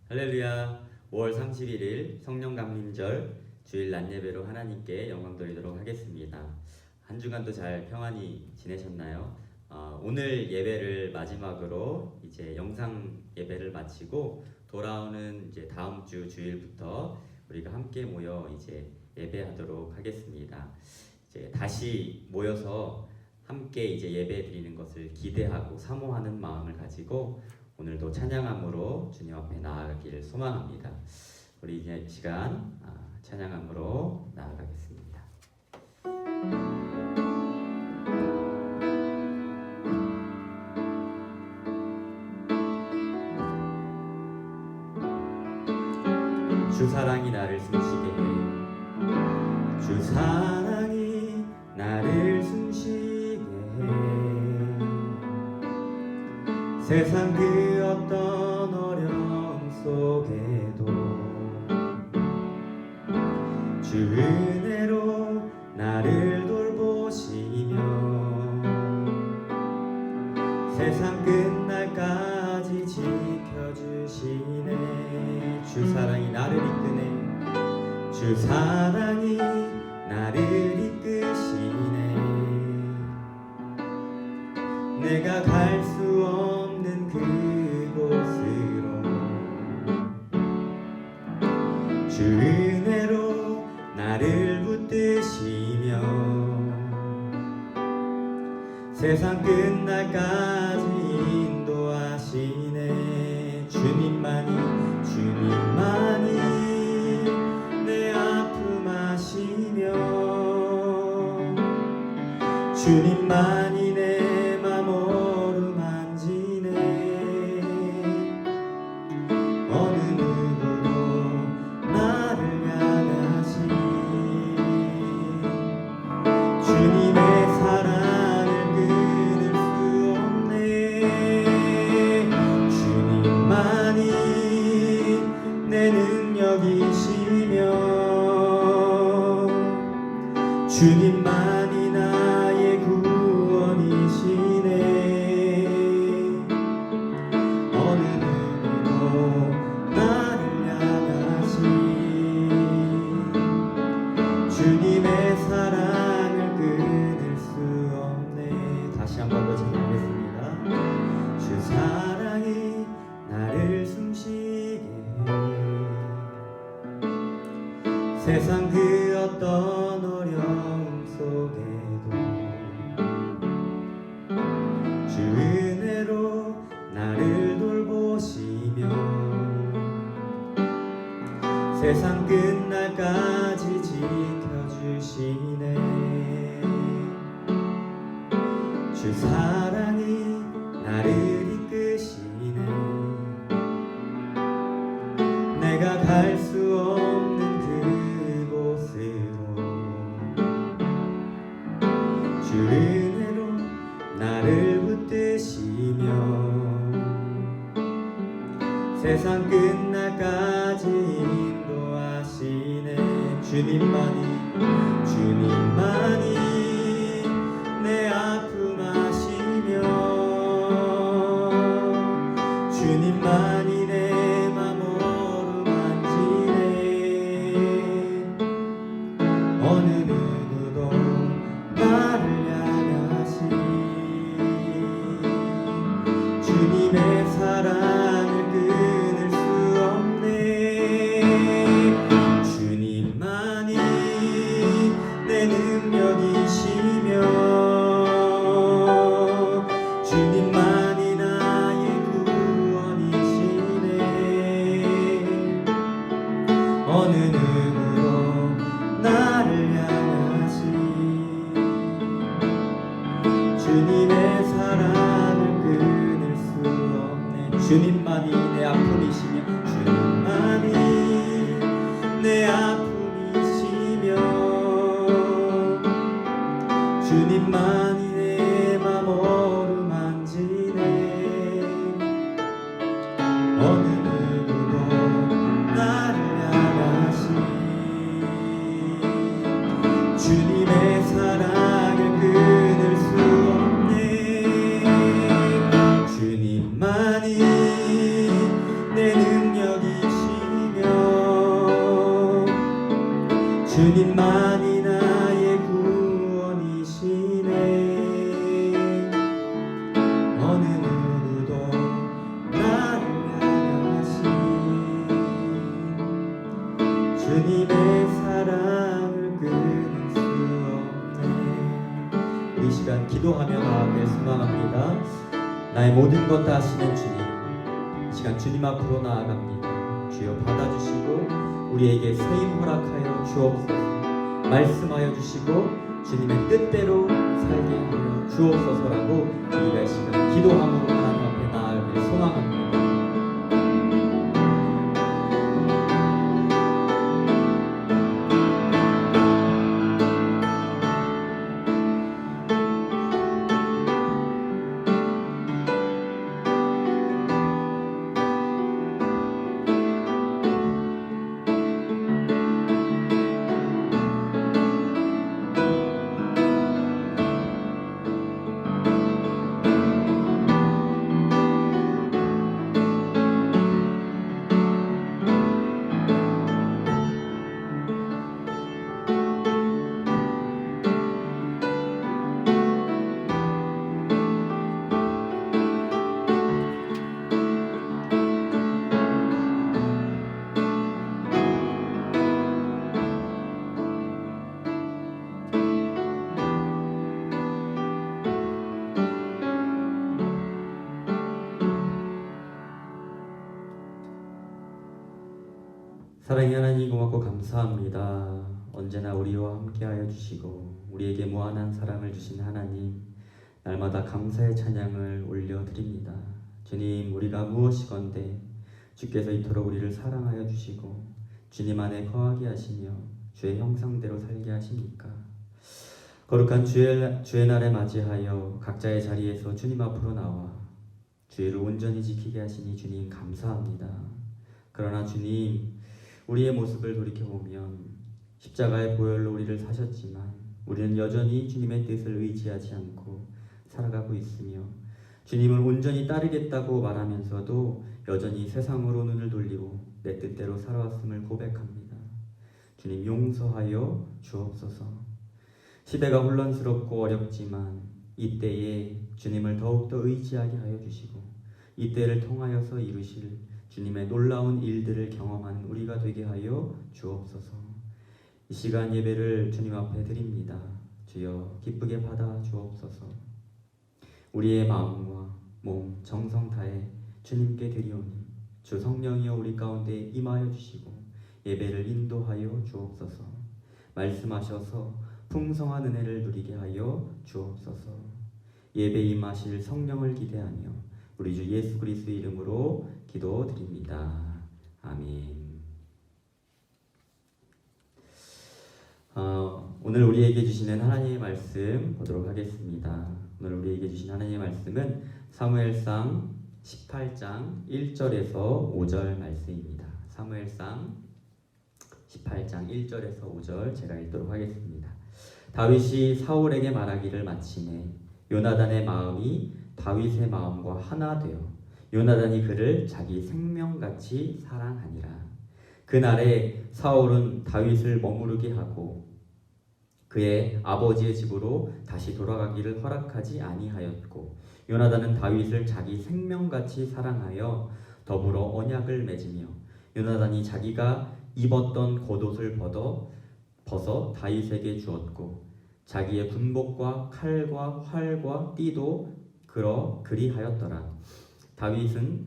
할렐루야. 5월 31일 성령 강림절 주일 낮 예배로 하나님께 영광 돌리도록 하겠습니다. 한 주간도 잘 평안히 지내셨나요? 오늘 예배를 마지막으로 이제 영상 예배를 마치고 돌아오는 이제 다음 주 주일부터 우리가 함께 모여 이제 예배하도록 하겠습니다. 이제 다시 모여서 함께 이제 예배 드리는 것을 기대하고 사모하는 마음을 가지고 오늘도 찬양함으로 주님 앞에 나아가기를 소망합니다. 우리 이제 시간 찬양함으로 나아가겠습니다. 주 사랑이 나를 숨쉬게 해. 주 사랑이 나를 숨쉬게 해. 세상 그 어떤 어려움 속에도 주 은혜로 나를 돌보시며 세상 끝날까지 지켜주시네. 주 사랑이 나를 이끄네. 주 사랑이 나를 이끄시네. 내가 갈 수 없는 그곳으로 주 은혜로 나를 붙드시며 세상 끝날까지 인도하시네. 주님만이 내 아픔 아시며 주님만이 내 맘 어루만지네. 어느 누구도 나를 향하시 주님의 사랑을 끊을 수 없네. 주님만이 내 능력이시며 주님만이 나의 구원이시네. 어느 누구도 나를 향하시 주님의 사랑을 끊을 수 없네. 다시 한 번 더 찬양하겠습니다. 주 사랑이 나를 숨쉬게 해. 세상 그 어떤 어려움 속에도 주 은혜로 나를 돌보시며 세상 끝날까지 지켜주시네. 주 사랑이 나를 이끄시네. 내가 갈 수 없는 그곳으로 주 은혜로 나를 붙드시며 세상 끝날까지 인도하시네. 주님만이 내 아픔 아시며 주님만이 내 맘 어루만지네. 어느 누구도 나를 향하시 주님의 사랑을 끊을 수 없네. 주님만이 내 능력이시며 주님만이 나의 구원이시네. 어느 누구도 나를 향하시 주님의 사랑을 끊을 수 없네. 주님만이 내 아픔이시며 주님만이 내 아픔이시며 주님만이 내 맘 어루만지네. 어느 누구도 나를 향하시 주님의 사랑을 끊을 수 없네. 주님만이 내 능력이 주님의 사랑을 끊을 수 없네. 우리 시간 기도하며 나아갈 소망합니다. 나의 모든 것 다 아시는 주님, 이 시간 주님 앞으로 나아갑니다. 주여 받아주시고 우리에게 세임 허락하여 주옵소서. 말씀하여 주시고 주님의 뜻대로 살게 하여 주옵소서라고 우리가 이 시간 기도함으로 하나님 앞에 나아가길 소망합니다. 사랑의 하나님 고맙고 감사합니다. 언제나 우리와 함께하여 주시고 우리에게 무한한 사랑을 주신 하나님, 날마다 감사의 찬양을 올려드립니다. 주님, 우리가 무엇이건대 주께서 이토록 우리를 사랑하여 주시고 주님 안에 거하게 하시며 주의 형상대로 살게 하시니까 거룩한 주의 날에 맞이하여 각자의 자리에서 주님 앞으로 나와 주의를 온전히 지키게 하시니 주님 감사합니다. 그러나 주님, 우리의 모습을 돌이켜보면 십자가의 보혈로 우리를 사셨지만 우리는 여전히 주님의 뜻을 의지하지 않고 살아가고 있으며 주님을 온전히 따르겠다고 말하면서도 여전히 세상으로 눈을 돌리고 내 뜻대로 살아왔음을 고백합니다. 주님, 용서하여 주옵소서. 시대가 혼란스럽고 어렵지만 이때에 주님을 더욱더 의지하게 하여 주시고 이때를 통하여서 이루실 주님의 놀라운 일들을 경험하는 우리가 되게 하여 주옵소서. 이 시간 예배를 주님 앞에 드립니다. 주여 기쁘게 받아 주옵소서. 우리의 마음과 몸, 정성 다해 주님께 드리오니 주 성령이여 우리 가운데 임하여 주시고 예배를 인도하여 주옵소서. 말씀하셔서 풍성한 은혜를 누리게 하여 주옵소서. 예배 임하실 성령을 기대하며 우리 주 예수 그리스도의 이름으로 기도드립니다. 아멘. 오늘 우리에게 주시는 하나님의 말씀 보도록 하겠습니다. 오늘 우리에게 주신 하나님의 말씀은 사무엘상 18장 1절에서 5절 말씀입니다. 사무엘상 18장 1절에서 5절 제가 읽도록 하겠습니다. 다윗이 사울에게 말하기를 마치매 요나단의 마음이 다윗의 마음과 하나 되어 요나단이 그를 자기 생명같이 사랑하니라. 그날에 사울은 다윗을 머무르게 하고 그의 아버지의 집으로 다시 돌아가기를 허락하지 아니하였고 요나단은 다윗을 자기 생명같이 사랑하여 더불어 언약을 맺으며 요나단이 자기가 입었던 겉옷을 벗어 다윗에게 주었고 자기의 군복과 칼과 활과 띠도 그리하였더라. 다윗은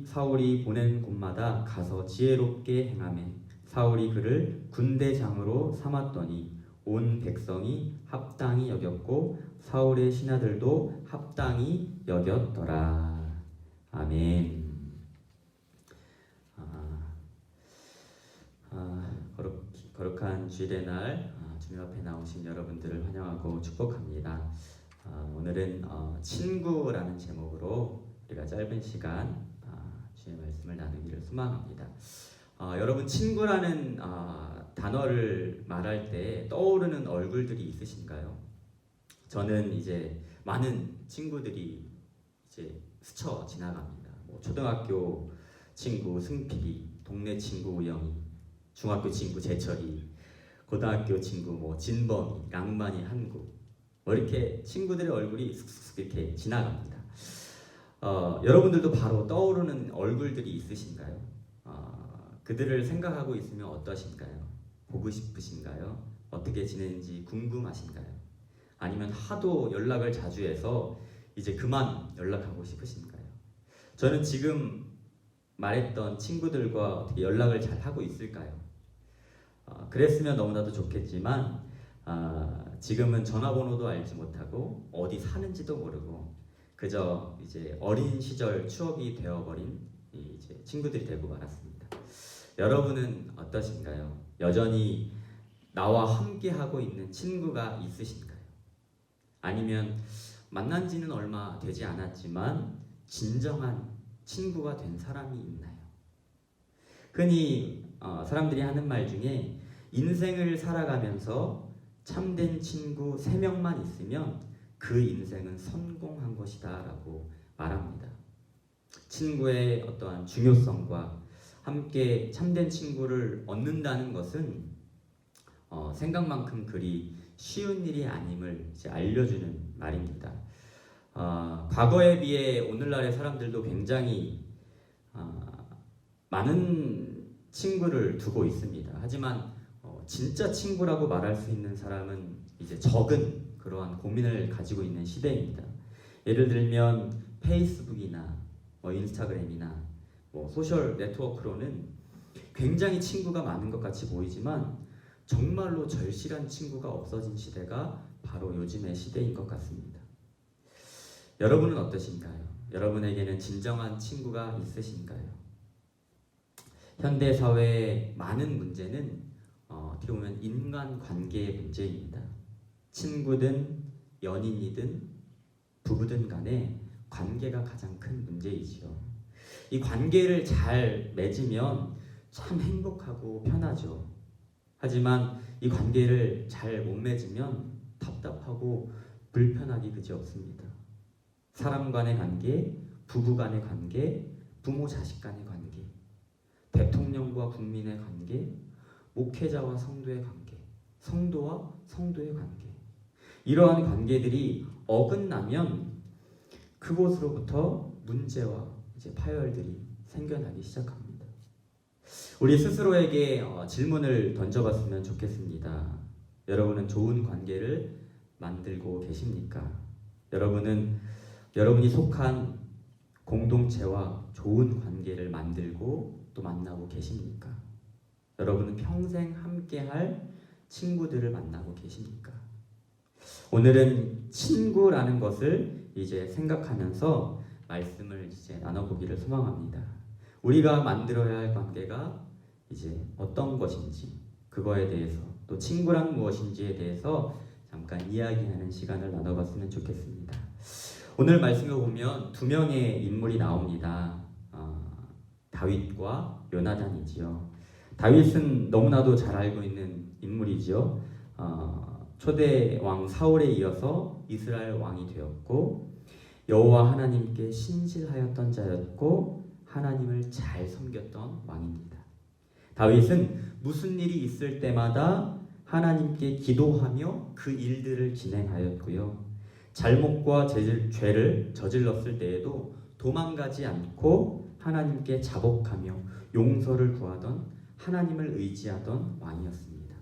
사울이 보낸 곳마다 가서 지혜롭게 행하매 사울이 그를 군대장으로 삼았더니 온 백성이 합당히 여겼고 사울의 신하들도 합당히 여겼더라. 아멘. 거룩한 주일의 날 주님 앞에 나오신 여러분들을 환영하고 축복합니다. 오늘은 친구라는 제목으로 우리가 짧은 시간 주의 말씀을 나누기를 소망합니다. 여러분, 친구라는 단어를 말할 때 떠오르는 얼굴들이 있으신가요? 저는 이제 많은 친구들이 이제 스쳐 지나갑니다. 초등학교 친구 승필이, 동네 친구 우영이, 중학교 친구 재철이, 고등학교 친구 진범이, 랑만이, 한국, 이렇게 친구들의 얼굴이 슥슥 이렇게 지나갑니다. 여러분들도 바로 떠오르는 얼굴들이 있으신가요? 그들을 생각하고 있으면 어떠신가요? 보고 싶으신가요? 어떻게 지내는지 궁금하신가요? 아니면 하도 연락을 자주 해서 이제 그만 연락하고 싶으신가요? 저는 지금 말했던 친구들과 어떻게 연락을 잘 하고 있을까요? 그랬으면 너무나도 좋겠지만 지금은 전화번호도 알지 못하고 어디 사는지도 모르고 그저 이제 어린 시절 추억이 되어버린 이제 친구들이 되고 말았습니다. 여러분은 어떠신가요? 여전히 나와 함께 하고 있는 친구가 있으신가요? 아니면 만난 지는 얼마 되지 않았지만 진정한 친구가 된 사람이 있나요? 흔히 사람들이 하는 말 중에 인생을 살아가면서 참된 친구 3명만 있으면 그 인생은 성공한 것이다 라고 말합니다. 친구의 어떠한 중요성과 함께 참된 친구를 얻는다는 것은 생각만큼 그리 쉬운 일이 아님을 이제 알려주는 말입니다. 과거에 비해 오늘날의 사람들도 굉장히 많은 친구를 두고 있습니다. 하지만 진짜 친구라고 말할 수 있는 사람은 이제 적은 그러한 고민을 가지고 있는 시대입니다. 예를 들면 페이스북이나 인스타그램이나 소셜 네트워크로는 굉장히 친구가 많은 것 같이 보이지만 정말로 절실한 친구가 없어진 시대가 바로 요즘의 시대인 것 같습니다. 여러분은 어떠신가요? 여러분에게는 진정한 친구가 있으신가요? 현대 사회의 많은 문제는 어떻게 보면 인간관계의 문제입니다. 친구든 연인이든 부부든 간에 관계가 가장 큰 문제이지요. 이 관계를 잘 맺으면 참 행복하고 편하죠. 하지만 이 관계를 잘 못 맺으면 답답하고 불편하기 그지없습니다. 사람 간의 관계, 부부 간의 관계, 부모 자식 간의 관계, 대통령과 국민의 관계, 목회자와 성도의 관계, 성도와 성도의 관계. 이러한 관계들이 어긋나면 그곳으로부터 문제와 이제 파열들이 생겨나기 시작합니다. 우리 스스로에게 질문을 던져봤으면 좋겠습니다. 여러분은 좋은 관계를 만들고 계십니까? 여러분이 속한 공동체와 좋은 관계를 만들고 또 만나고 계십니까? 여러분은 평생 함께할 친구들을 만나고 계십니까? 오늘은 친구라는 것을 이제 생각하면서 말씀을 이제 나눠보기를 소망합니다. 우리가 만들어야 할 관계가 이제 어떤 것인지, 그거에 대해서 또 친구란 무엇인지에 대해서 잠깐 이야기하는 시간을 나눠봤으면 좋겠습니다. 오늘 말씀을 보면 2명의 인물이 나옵니다. 다윗과 요나단이지요. 다윗은 너무나도 잘 알고 있는 인물이지요. 초대 왕 사울에 이어서 이스라엘 왕이 되었고 여호와 하나님께 신실하였던 자였고 하나님을 잘 섬겼던 왕입니다. 다윗은 무슨 일이 있을 때마다 하나님께 기도하며 그 일들을 진행하였고요. 잘못과 죄를 저질렀을 때에도 도망가지 않고 하나님께 자복하며 용서를 구하던 하나님을 의지하던 왕이었습니다.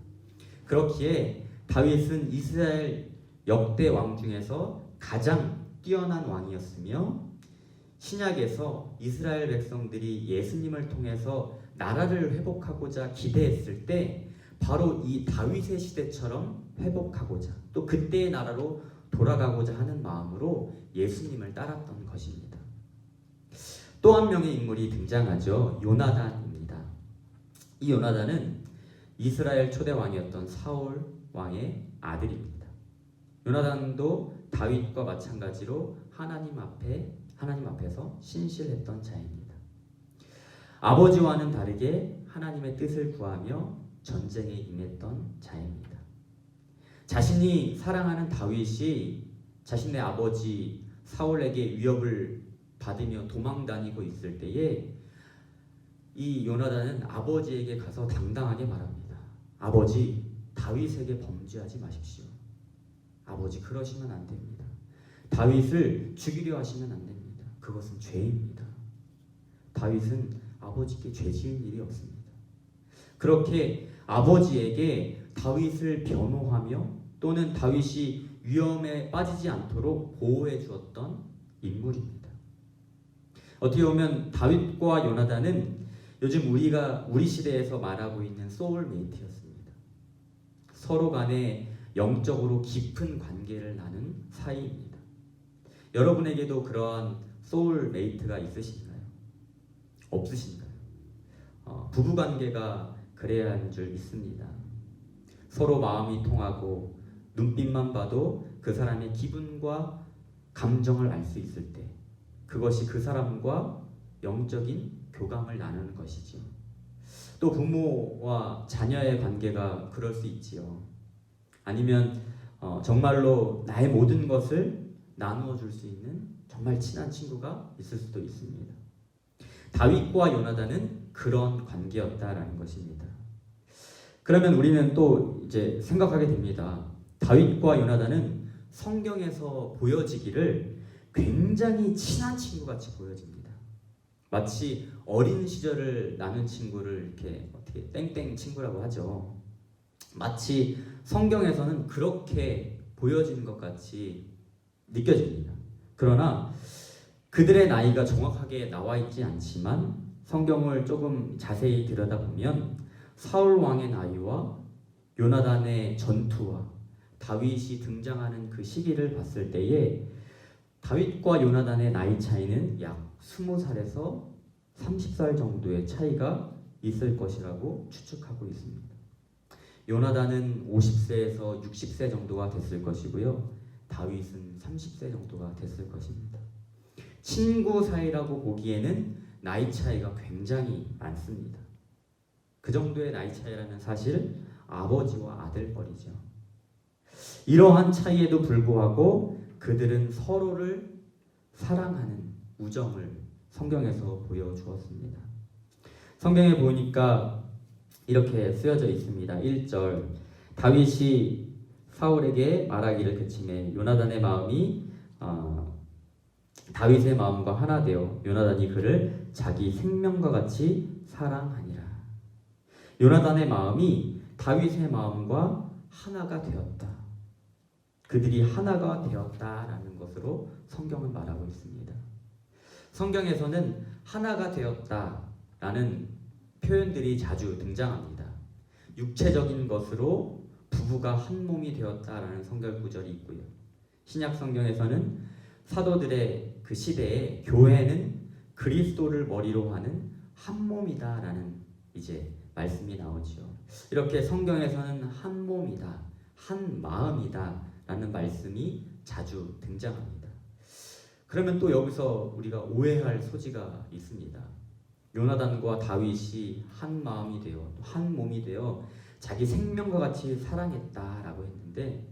그렇기에 다윗은 이스라엘 역대 왕 중에서 가장 뛰어난 왕이었으며 신약에서 이스라엘 백성들이 예수님을 통해서 나라를 회복하고자 기대했을 때 바로 이 다윗의 시대처럼 회복하고자 또 그때의 나라로 돌아가고자 하는 마음으로 예수님을 따랐던 것입니다. 또 한 명의 인물이 등장하죠. 요나단입니다. 이 요나단은 이스라엘 초대 왕이었던 사울 왕의 아들입니다. 요나단도 다윗과 마찬가지로 하나님 앞에서 신실했던 자입니다. 아버지와는 다르게 하나님의 뜻을 구하며 전쟁에 임했던 자입니다. 자신이 사랑하는 다윗이 자신의 아버지 사울에게 위협을 받으며 도망다니고 있을 때에 이 요나단은 아버지에게 가서 당당하게 말합니다. 아버지, 다윗에게 범죄하지 마십시오. 아버지, 그러시면 안 됩니다. 다윗을 죽이려 하시면 안 됩니다. 그것은 죄입니다. 다윗은 아버지께 죄 지은 일이 없습니다. 그렇게 아버지에게 다윗을 변호하며 또는 다윗이 위험에 빠지지 않도록 보호해 주었던 인물입니다. 어떻게 보면 다윗과 요나단은 요즘 우리 시대에서 말하고 있는 소울메이트였습니다. 서로 간에 영적으로 깊은 관계를 나눈 사이입니다. 여러분에게도 그러한 소울메이트가 있으신가요? 없으신가요? 부부관계가 그래야 하는 줄 믿습니다. 서로 마음이 통하고 눈빛만 봐도 그 사람의 기분과 감정을 알 수 있을 때 그것이 그 사람과 영적인 교감을 나누는 것이죠. 또 부모와 자녀의 관계가 그럴 수 있지요. 아니면 정말로 나의 모든 것을 나누어 줄 수 있는 정말 친한 친구가 있을 수도 있습니다. 다윗과 요나단은 그런 관계였다라는 것입니다. 그러면 우리는 또 이제 생각하게 됩니다. 다윗과 요나단은 성경에서 보여지기를 굉장히 친한 친구같이 보여집니다. 마치 어린 시절을 나눈 친구를 이렇게 어떻게 땡땡 친구라고 하죠. 마치 성경에서는 그렇게 보여지는 것 같이 느껴집니다. 그러나 그들의 나이가 정확하게 나와 있지 않지만 성경을 조금 자세히 들여다보면 사울 왕의 나이와 요나단의 전투와 다윗이 등장하는 그 시기를 봤을 때에 다윗과 요나단의 나이 차이는 약 20살에서 30살 정도의 차이가 있을 것이라고 추측하고 있습니다. 요나단은 50세에서 60세 정도가 됐을 것이고요. 다윗은 30세 정도가 됐을 것입니다. 친구 사이라고 보기에는 나이 차이가 굉장히 많습니다. 그 정도의 나이 차이라면 사실 아버지와 아들뻘이죠. 이러한 차이에도 불구하고 그들은 서로를 사랑하는 우정을 성경에서 보여주었습니다. 성경에 보니까 이렇게 쓰여져 있습니다. 1절 다윗이 사울에게 말하기를 그침에 요나단의 마음이 다윗의 마음과 하나 되어 요나단이 그를 자기 생명과 같이 사랑하니라. 요나단의 마음이 다윗의 마음과 하나가 되었다. 그들이 하나가 되었다라는 것으로 성경은 말하고 있습니다. 성경에서는 하나가 되었다라는 표현들이 자주 등장합니다. 육체적인 것으로 부부가 한 몸이 되었다라는 성경 구절이 있고요. 신약 성경에서는 사도들의 그 시대에 교회는 그리스도를 머리로 하는 한 몸이다라는 이제 말씀이 나오죠. 이렇게 성경에서는 한 몸이다, 한 마음이다 라는 말씀이 자주 등장합니다. 그러면 또 여기서 우리가 오해할 소지가 있습니다. 요나단과 다윗이 한 마음이 되어 한 몸이 되어 자기 생명과 같이 사랑했다라고 했는데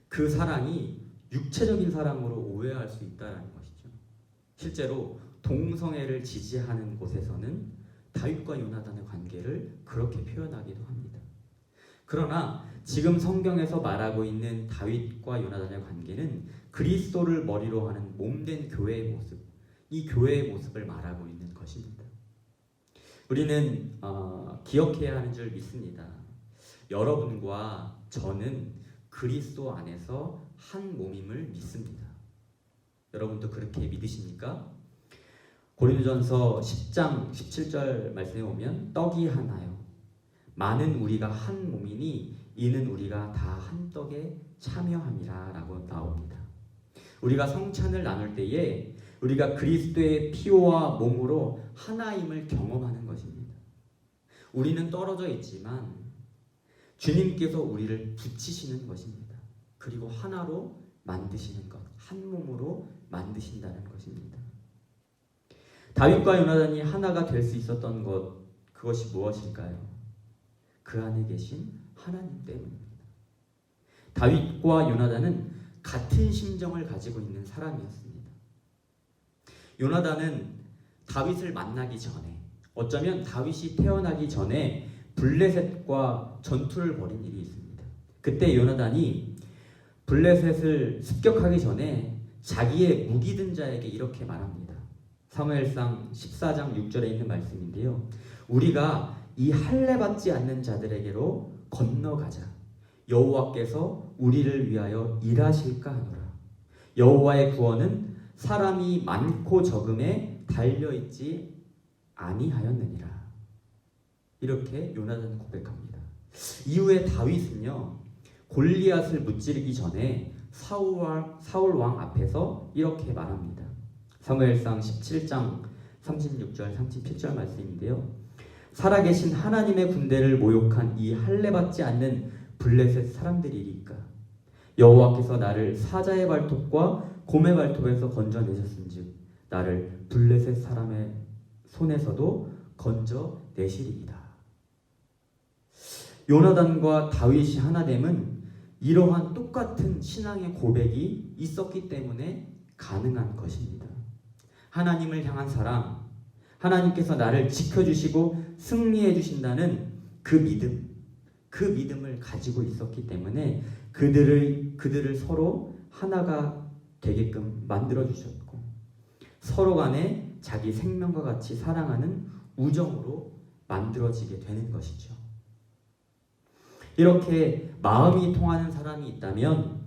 그 사랑이 육체적인 사랑으로 오해할 수 있다는 것이죠. 실제로 동성애를 지지하는 곳에서는 다윗과 요나단의 관계를 그렇게 표현하기도 합니다. 그러나 지금 성경에서 말하고 있는 다윗과 요나단의 관계는 그리스도를 머리로 하는 몸된 교회의 모습, 이 교회의 모습을 말하고 있는 것입니다. 우리는 기억해야 하는 줄 믿습니다. 여러분과 저는 그리스도 안에서 한 몸임을 믿습니다. 여러분도 그렇게 믿으십니까? 고린도전서 10장 17절 말씀에 보면 떡이 하나요. 많은 우리가 한 몸이니 이는 우리가 다 한 떡에 참여함이라 라고 나옵니다. 우리가 성찬을 나눌 때에 우리가 그리스도의 피와 몸으로 하나임을 경험하는 것입니다. 우리는 떨어져 있지만 주님께서 우리를 붙이시는 것입니다. 그리고 하나로 만드시는 것, 한 몸으로 만드신다는 것입니다. 다윗과 요나단이 하나가 될 수 있었던 것, 그것이 무엇일까요? 그 안에 계신 하나님 때문입니다. 다윗과 요나단은 같은 심정을 가지고 있는 사람이었습니다. 요나단은 다윗을 만나기 전에, 어쩌면 다윗이 태어나기 전에 블레셋과 전투를 벌인 일이 있습니다. 그때 요나단이 블레셋을 습격하기 전에 자기의 무기 든 자에게 이렇게 말합니다. 사무엘상 14장 6절에 있는 말씀인데요. 우리가 이 할례 받지 않는 자들에게로 건너가자. 여호와께서 우리를 위하여 일하실까 하노라. 여호와의 구원은 사람이 많고 적음에 달려있지 아니하였느니라. 이렇게 요나단은 고백합니다. 이후에 다윗은요, 골리앗을 무찌르기 전에 사울 왕 앞에서 이렇게 말합니다. 사무엘상 17장 36절 37절 말씀인데요. 살아계신 하나님의 군대를 모욕한 이 할례 받지 않는 블레셋 사람들이리까. 여호와께서 나를 사자의 발톱과 곰의 발톱에서 건져내셨은즉 나를 블레셋 사람의 손에서도 건져내시리이다. 요나단과 다윗이 하나됨은 이러한 똑같은 신앙의 고백이 있었기 때문에 가능한 것입니다. 하나님을 향한 사랑, 하나님께서 나를 지켜주시고 승리해 주신다는 그 믿음을 가지고 있었기 때문에 그들을 서로 하나가 되게끔 만들어 주셨고, 서로 간에 자기 생명과 같이 사랑하는 우정으로 만들어지게 되는 것이죠. 이렇게 마음이 통하는 사람이 있다면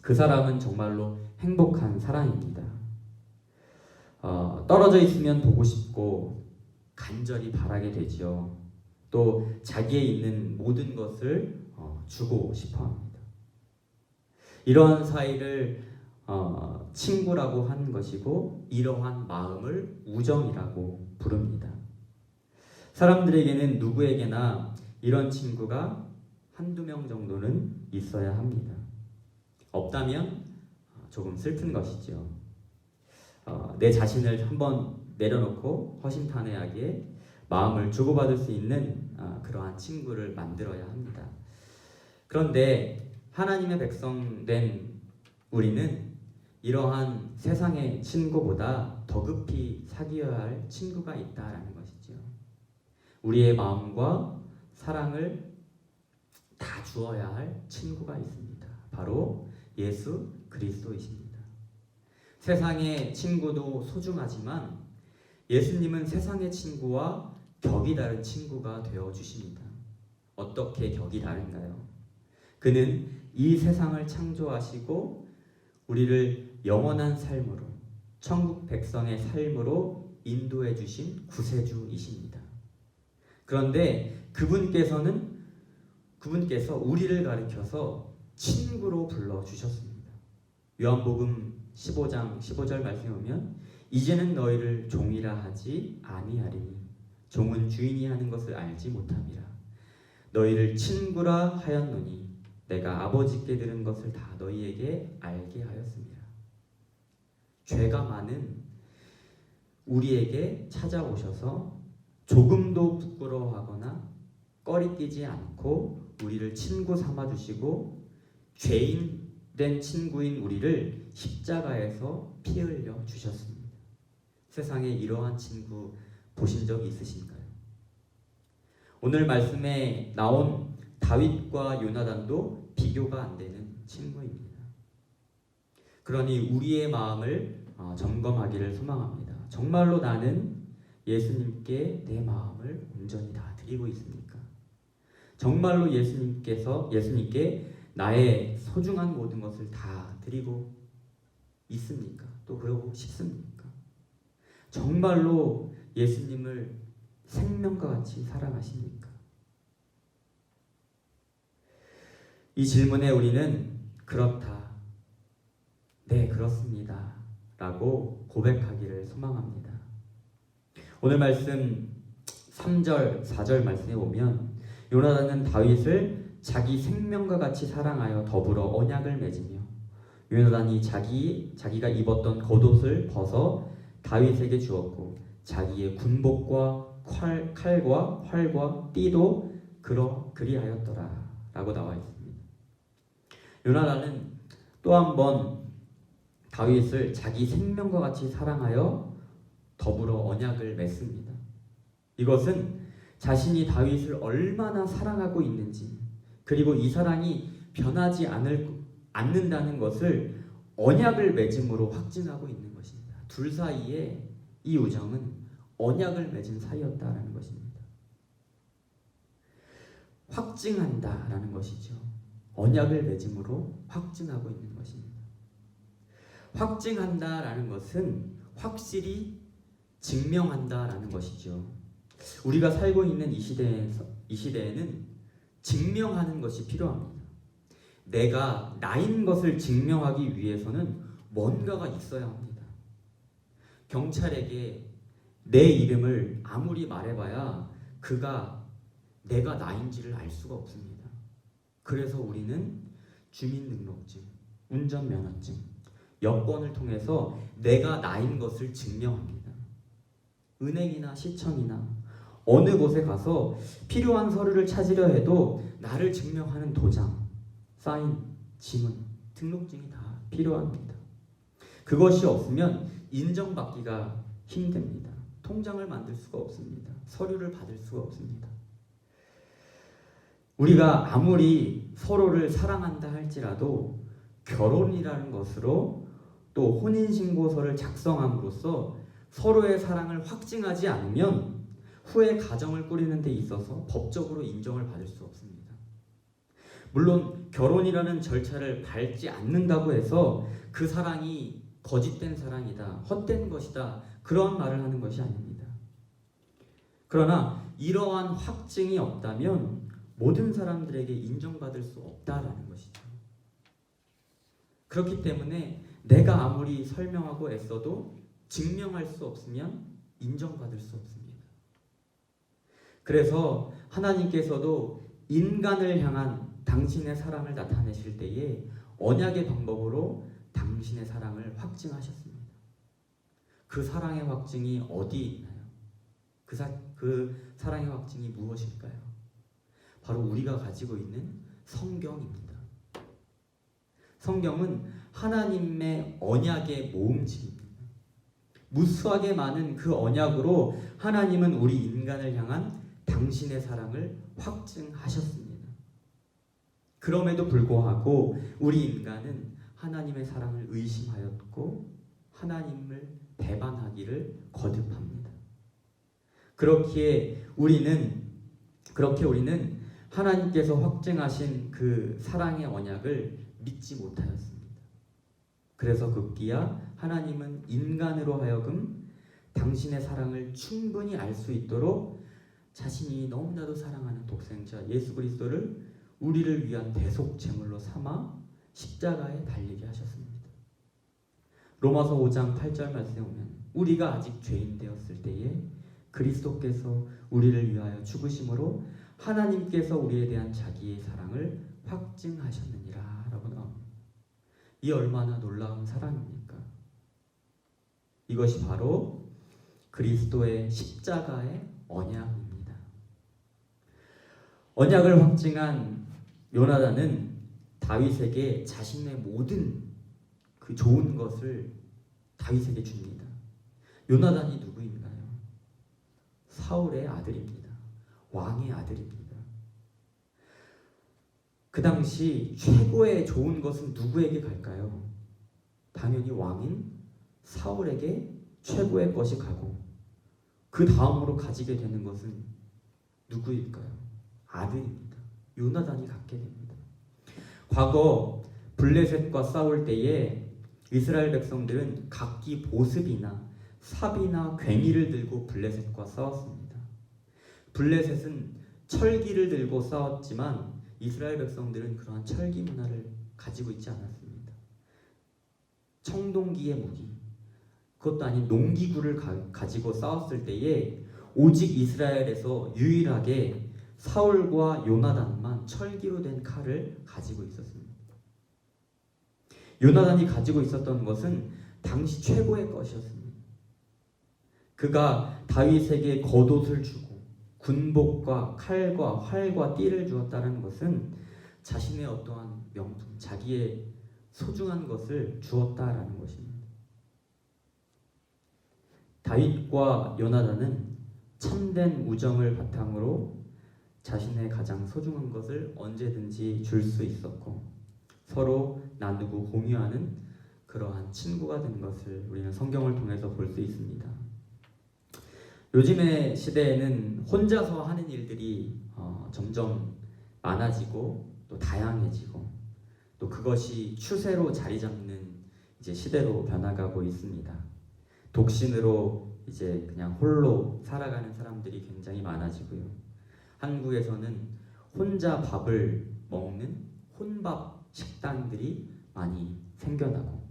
그 사람은 정말로 행복한 사람입니다. 떨어져 있으면 보고 싶고 간절히 바라게 되지요. 또 자기에 있는 모든 것을 주고 싶어 합니다. 이러한 사이를 친구라고 하는 것이고, 이러한 마음을 우정이라고 부릅니다. 사람들에게는 누구에게나 이런 친구가 한두 명 정도는 있어야 합니다. 없다면 조금 슬픈 것이죠. 내 자신을 한번 내려놓고 허심탄회하게 마음을 주고받을 수 있는 그러한 친구를 만들어야 합니다. 그런데 하나님의 백성 된 우리는 이러한 세상의 친구보다 더 급히 사귀어야 할 친구가 있다라는 것이죠. 우리의 마음과 사랑을 다 주어야 할 친구가 있습니다. 바로 예수 그리스도이십니다. 세상의 친구도 소중하지만 예수님은 세상의 친구와 격이 다른 친구가 되어 주십니다. 어떻게 격이 다른가요? 그는 이 세상을 창조하시고 우리를 영원한 삶으로, 천국 백성의 삶으로 인도해 주신 구세주이십니다. 그런데 그분께서 우리를 가리켜서 친구로 불러주셨습니다. 요한복음 15장 15절 말씀에 보면 이제는 너희를 종이라 하지 아니하리니 종은 주인이 하는 것을 알지 못함이라. 너희를 친구라 하였노니 내가 아버지께 들은 것을 다 너희에게 알게 하였습니다. 죄가 많은 우리에게 찾아오셔서 조금도 부끄러워하거나 꺼리끼지 않고 우리를 친구 삼아주시고 죄인 된 친구인 우리를 십자가에서 피 흘려 주셨습니다. 세상에 이러한 친구 보신 적이 있으신가요? 오늘 말씀에 나온 다윗과 요나단도 비교가 안 되는 친구입니다. 그러니 우리의 마음을 점검하기를 소망합니다. 정말로 나는 예수님께 내 마음을 온전히 다 드리고 있습니까? 정말로 예수님께 나의 소중한 모든 것을 다 드리고 있습니까? 또 그러고 싶습니까? 정말로 예수님을 생명과 같이 사랑하십니까? 이 질문에 우리는 그렇다, 네 그렇습니다 라고 고백하기를 소망합니다. 오늘 말씀 3절 4절 말씀에 보면 요나단은 다윗을 자기 생명과 같이 사랑하여 더불어 언약을 맺으며 요나단이 자기가 입었던 겉옷을 벗어 다윗에게 주었고 자기의 군복과 칼과 활과 띠도 그리하였더라 라고 나와 있습니다. 요나단은 또 한 번 다윗을 자기 생명과 같이 사랑하여 더불어 언약을 맺습니다. 이것은 자신이 다윗을 얼마나 사랑하고 있는지, 그리고 이 사랑이 변하지 않는다는 것을 언약을 맺음으로 확증하고 있는 것입니다. 둘 사이에 이 우정은 언약을 맺은 사이였다라는 것입니다. 확증한다라는 것이죠. 언약을 맺음으로 확증하고 있는 것입니다. 확증한다라는 것은 확실히 증명한다라는 것이죠. 우리가 살고 있는 이 시대에는 증명하는 것이 필요합니다. 내가 나인 것을 증명하기 위해서는 뭔가가 있어야 합니다. 경찰에게 내 이름을 아무리 말해봐야 그가 내가 나인지를 알 수가 없습니다. 그래서 우리는 주민등록증, 운전면허증, 여권을 통해서 내가 나인 것을 증명합니다. 은행이나 시청이나 어느 곳에 가서 필요한 서류를 찾으려 해도 나를 증명하는 도장, 사인, 지문, 등록증이 다 필요합니다. 그것이 없으면 인정받기가 힘듭니다. 통장을 만들 수가 없습니다. 서류를 받을 수가 없습니다. 우리가 아무리 서로를 사랑한다 할지라도 결혼이라는 것으로 또 혼인신고서를 작성함으로써 서로의 사랑을 확증하지 않으면 후에 가정을 꾸리는 데 있어서 법적으로 인정을 받을 수 없습니다. 물론 결혼이라는 절차를 밟지 않는다고 해서 그 사랑이 거짓된 사랑이다, 헛된 것이다, 그런 말을 하는 것이 아닙니다. 그러나 이러한 확증이 없다면 모든 사람들에게 인정받을 수 없다라는 것이죠. 그렇기 때문에 내가 아무리 설명하고 애써도 증명할 수 없으면 인정받을 수 없습니다. 그래서 하나님께서도 인간을 향한 당신의 사랑을 나타내실 때에 언약의 방법으로 당신의 사랑을 확증하셨습니다. 그 사랑의 확증이 어디에 있나요? 그 사랑의 확증이 무엇일까요? 바로 우리가 가지고 있는 성경입니다. 성경은 하나님의 언약의 모음집입니다. 무수하게 많은 그 언약으로 하나님은 우리 인간을 향한 당신의 사랑을 확증하셨습니다. 그럼에도 불구하고 우리 인간은 하나님의 사랑을 의심하였고 하나님을 배반하기를 거듭합니다. 그렇게 우리는 하나님께서 확증하신 그 사랑의 언약을 믿지 못하였습니다. 그래서 급기야 하나님은 인간으로 하여금 당신의 사랑을 충분히 알 수 있도록 자신이 너무나도 사랑하는 독생자 예수 그리스도를 우리를 위한 대속 제물로 삼아 십자가에 달리게 하셨습니다. 로마서 5장 8절 말씀에 보면 우리가 아직 죄인 되었을 때에 그리스도께서 우리를 위하여 죽으심으로 하나님께서 우리에 대한 자기의 사랑을 확증하셨느니라 라고 나옵니다. 이 얼마나 놀라운 사랑입니까? 이것이 바로 그리스도의 십자가의 언약입니다. 언약을 확증한 요나단은 다윗에게 자신의 모든 그 좋은 것을 다윗에게 줍니다. 요나단이 누구인가요? 사울의 아들입니다. 왕의 아들입니다. 그 당시 최고의 좋은 것은 누구에게 갈까요? 당연히 왕인 사울에게 최고의 것이 가고 그 다음으로 가지게 되는 것은 누구일까요? 아들입니다. 요나단이 갖게 됩니다. 과거 블레셋과 싸울 때에 이스라엘 백성들은 각기 보습이나 삽이나 괭이를 들고 블레셋과 싸웠습니다. 블레셋은 철기를 들고 싸웠지만 이스라엘 백성들은 그러한 철기 문화를 가지고 있지 않았습니다. 청동기의 무기, 그것도 아닌 농기구를 가지고 싸웠을 때에 오직 이스라엘에서 유일하게 사울과 요나단만 철기로 된 칼을 가지고 있었습니다. 요나단이 가지고 있었던 것은 당시 최고의 것이었습니다. 그가 다윗에게 겉옷을 주고 군복과 칼과 활과 띠를 주었다는 것은 자신의 어떠한 명품, 자기의 소중한 것을 주었다라는 것입니다. 다윗과 요나단은 참된 우정을 바탕으로 자신의 가장 소중한 것을 언제든지 줄 수 있었고 서로 나누고 공유하는 그러한 친구가 된 것을 우리는 성경을 통해서 볼 수 있습니다. 요즘의 시대에는 혼자서 하는 일들이 점점 많아지고 또 다양해지고 또 그것이 추세로 자리 잡는 이제 시대로 변화가고 있습니다. 독신으로 이제 그냥 홀로 살아가는 사람들이 굉장히 많아지고요. 한국에서는 혼자 밥을 먹는 혼밥 식당들이 많이 생겨나고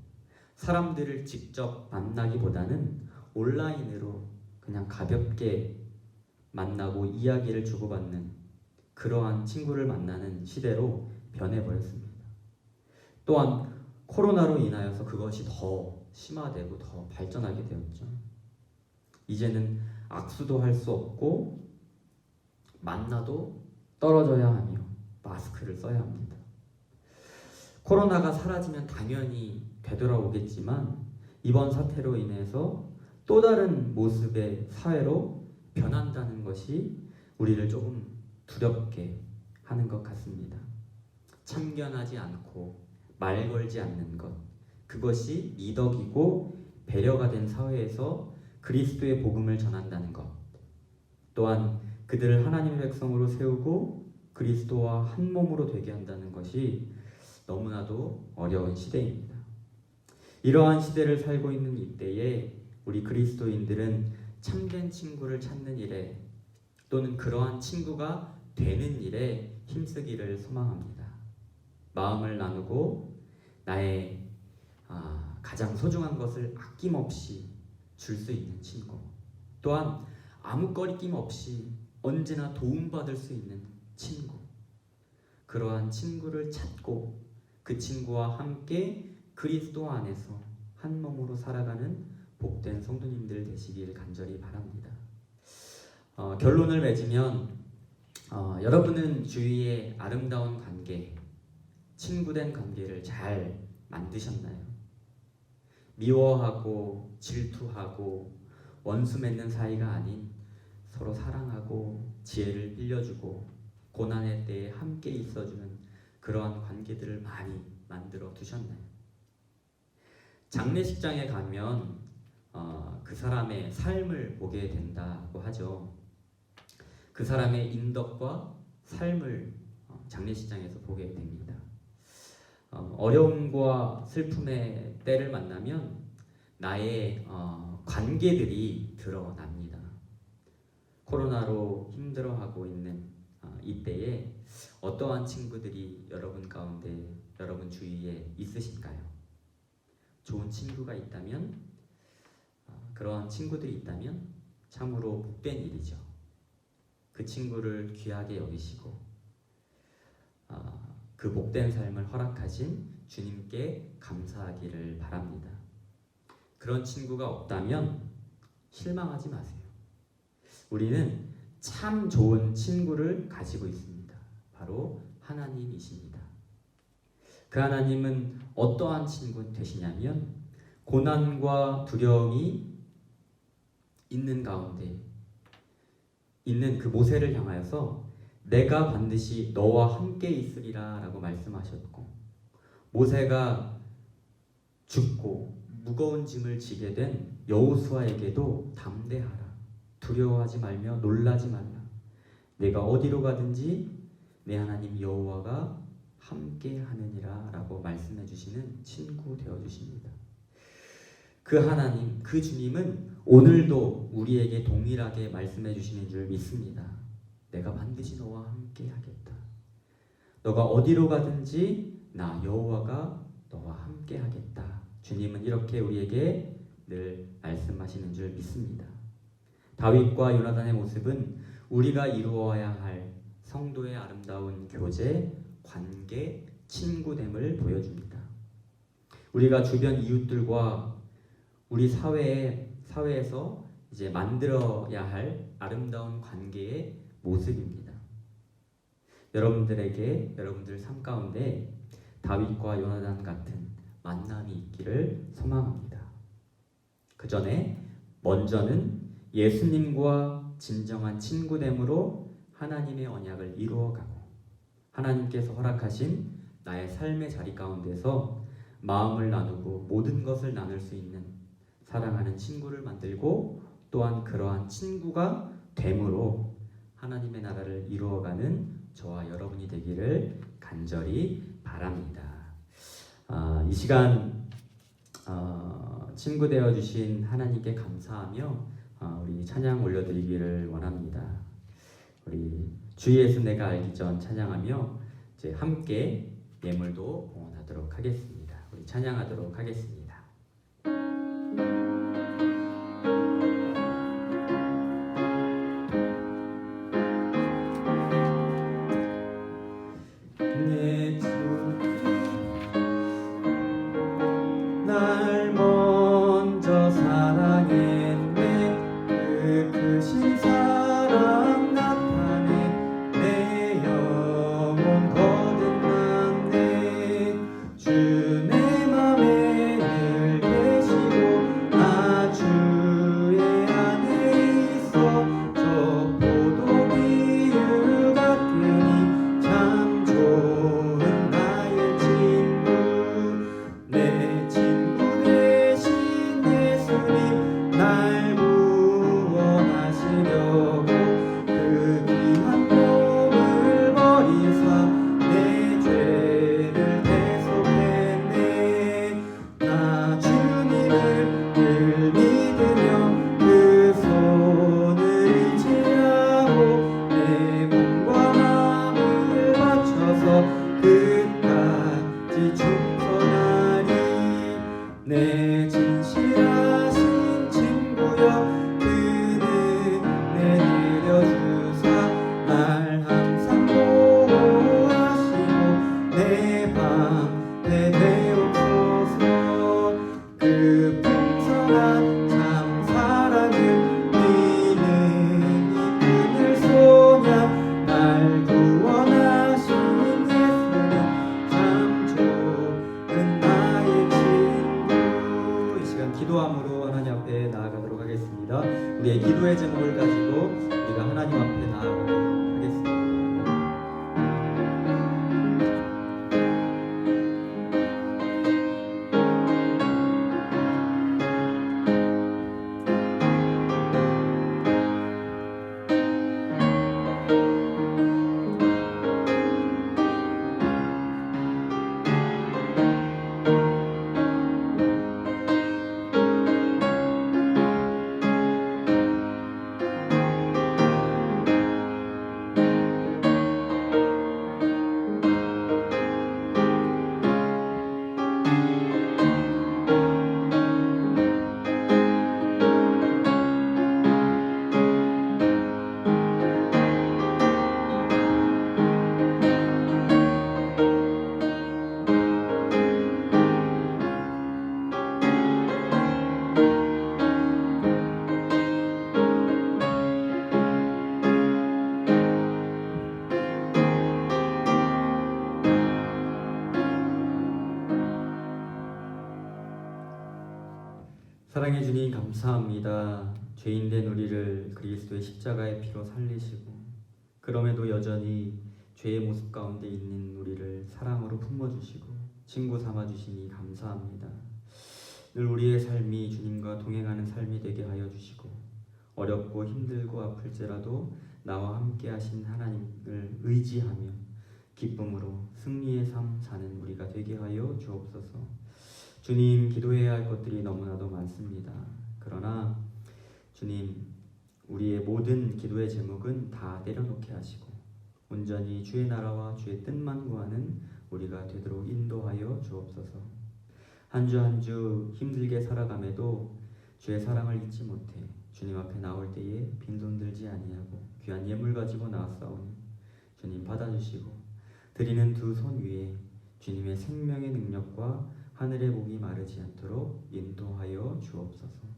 사람들을 직접 만나기보다는 온라인으로 그냥 가볍게 만나고 이야기를 주고받는 그러한 친구를 만나는 시대로 변해버렸습니다. 또한 코로나로 인하여서 그것이 더 심화되고 더 발전하게 되었죠. 이제는 악수도 할 수 없고 만나도 떨어져야 하며 마스크를 써야 합니다. 코로나가 사라지면 당연히 되돌아오겠지만 이번 사태로 인해서 또 다른 모습의 사회로 변한다는 것이 우리를 조금 두렵게 하는 것 같습니다. 참견하지 않고 말 걸지 않는 것, 그것이 미덕이고 배려가 된 사회에서 그리스도의 복음을 전한다는 것, 또한 그들을 하나님의 백성으로 세우고 그리스도와 한 몸으로 되게 한다는 것이 너무나도 어려운 시대입니다. 이러한 시대를 살고 있는 이때에 우리 그리스도인들은 참된 친구를 찾는 일에 또는 그러한 친구가 되는 일에 힘쓰기를 소망합니다. 마음을 나누고 나의 가장 소중한 것을 아낌없이 줄 수 있는 친구, 또한 아무 거리낌 없이 언제나 도움받을 수 있는 친구, 그러한 친구를 찾고 그 친구와 함께 그리스도 안에서 한 몸으로 살아가는 복된 성도님들 되시길 간절히 바랍니다. 결론을 맺으면 여러분은 주위의 아름다운 관계, 친구된 관계를 잘 만드셨나요? 미워하고 질투하고 원수 맺는 사이가 아닌 서로 사랑하고 지혜를 빌려주고 고난의 때에 함께 있어주는 그러한 관계들을 많이 만들어 두셨나요? 장례식장에 가면 그 사람의 삶을 보게 된다고 하죠. 그 사람의 인덕과 삶을 장례식장에서 보게 됩니다. 어려움과 슬픔의 때를 만나면 나의 관계들이 드러납니다. 코로나로 힘들어하고 있는 이때에 어떠한 친구들이 여러분 가운데, 여러분 주위에 있으신가요? 좋은 친구가 있다면, 그러한 친구들이 있다면 참으로 복된 일이죠. 그 친구를 귀하게 여기시고 그 복된 삶을 허락하신 주님께 감사하기를 바랍니다. 그런 친구가 없다면 실망하지 마세요. 우리는 참 좋은 친구를 가지고 있습니다. 바로 하나님이십니다. 그 하나님은 어떠한 친구 되시냐면 고난과 두려움이 있는 가운데 있는 그 모세를 향하여서 내가 반드시 너와 함께 있으리라 라고 말씀하셨고, 모세가 죽고 무거운 짐을 지게 된 여호수아에게도 담대하라, 두려워하지 말며 놀라지 말라, 내가 어디로 가든지 내 하나님 여호와가 함께 하느니라 라고 말씀해 주시는 친구 되어 주십니다. 그 하나님, 그 주님은 오늘도 우리에게 동일하게 말씀해 주시는 줄 믿습니다. 내가 반드시 너와 함께 하겠다. 너가 어디로 가든지 나 여호와가 너와 함께 하겠다. 주님은 이렇게 우리에게 늘 말씀하시는 줄 믿습니다. 다윗과 요나단의 모습은 우리가 이루어야 할 성도의 아름다운 교제, 관계, 친구됨을 보여줍니다. 우리가 주변 이웃들과 우리 사회에서 이제 만들어야 할 아름다운 관계의 모습입니다. 여러분들 삶 가운데 다윗과 요나단 같은 만남이 있기를 소망합니다. 그 전에 먼저는 예수님과 진정한 친구됨으로 하나님의 언약을 이루어가고 하나님께서 허락하신 나의 삶의 자리 가운데서 마음을 나누고 모든 것을 나눌 수 있는 사랑하는 친구를 만들고 또한 그러한 친구가 됨으로 하나님의 나라를 이루어가는 저와 여러분이 되기를 간절히 바랍니다. 이 시간 친구 되어 주신 하나님께 감사하며 우리 찬양 올려드리기를 원합니다. 우리 주 예수 내가 알기 전 찬양하며 이제 함께 예물도 봉헌하도록 하겠습니다. 우리 찬양하도록 하겠습니다. 날 먼저 사랑했네. 그 크신 사랑 나타내 내 영혼 거듭났네. 주 내 맘에 늘 계시고 나 주의 안에 있어. 저 포도비유 같으니 참 좋은 나의 친구. 내 친구 되신 예수님 날 구원하시려고 그 귀한 몸을 버리사 내 죄를 대속했네. 나 주님을 늘 믿으며 그 손을 의지하고 내 몸과 마음을 바쳐서 끝까지 충성하리. 내 진실하신 친구여 그는 내 내려주사 날 항상 보호하시고 내 방패 되옵소서. 그 풍성한 참 사랑을 믿는 이분을 소냥 날 구원하신 예수는 참 좋은 나의 친구. 이 시간 기도함으로 하나님 앞에 나아가도록 하겠습니다. 우리의 기도의 제목을 가지고 우리가 하나님 앞에 나아가도록 하겠습니다. 사랑해 주님 감사합니다. 죄인된 우리를 그리스도의 십자가의 피로 살리시고 그럼에도 여전히 죄의 모습 가운데 있는 우리를 사랑으로 품어주시고 친구 삼아주시니 감사합니다. 늘 우리의 삶이 주님과 동행하는 삶이 되게 하여 주시고 어렵고 힘들고 아플지라도 나와 함께 하신 하나님을 의지하며 기쁨으로 승리의 삶 사는 우리가 되게 하여 주옵소서. 주님, 기도해야 할 것들이 너무나도 많습니다. 그러나 주님, 우리의 모든 기도의 제목은 다 내려놓게 하시고 온전히 주의 나라와 주의 뜻만 구하는 우리가 되도록 인도하여 주옵소서. 한 주 한 주 힘들게 살아감에도 주의 사랑을 잊지 못해 주님 앞에 나올 때에 빈손 들지 아니하고 귀한 예물 가지고 나왔사오니 주님 받아주시고 드리는 두 손 위에 주님의 생명의 능력과 하늘의 복이 마르지 않도록 인도하여 주옵소서.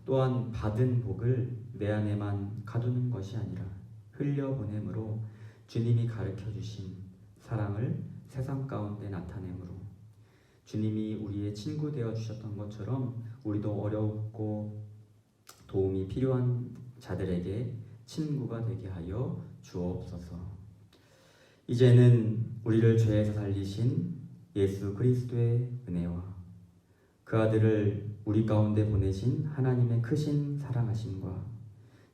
또한 받은 복을 내 안에만 가두는 것이 아니라 흘려보냄으로 주님이 가르쳐 주신 사랑을 세상 가운데 나타내므로 주님이 우리의 친구 되어 주셨던 것처럼 우리도 어렵고 도움이 필요한 자들에게 친구가 되게 하여 주옵소서. 이제는 우리를 죄에서 살리신 예수 그리스도의 은혜와 그 아들을 우리 가운데 보내신 하나님의 크신 사랑하심과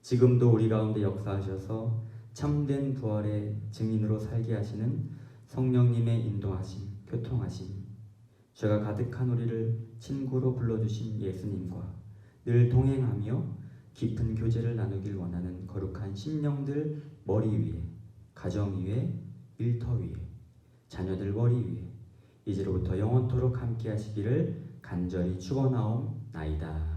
지금도 우리 가운데 역사하셔서 참된 부활의 증인으로 살게 하시는 성령님의 인도하심, 교통하심, 죄가 가득한 우리를 친구로 불러주신 예수님과 늘 동행하며 깊은 교제를 나누길 원하는 거룩한 심령들 머리 위에, 가정 위에, 일터 위에, 자녀들 머리 위에 이제로부터 영원토록 함께 하시기를 간절히 축원하옵나이다.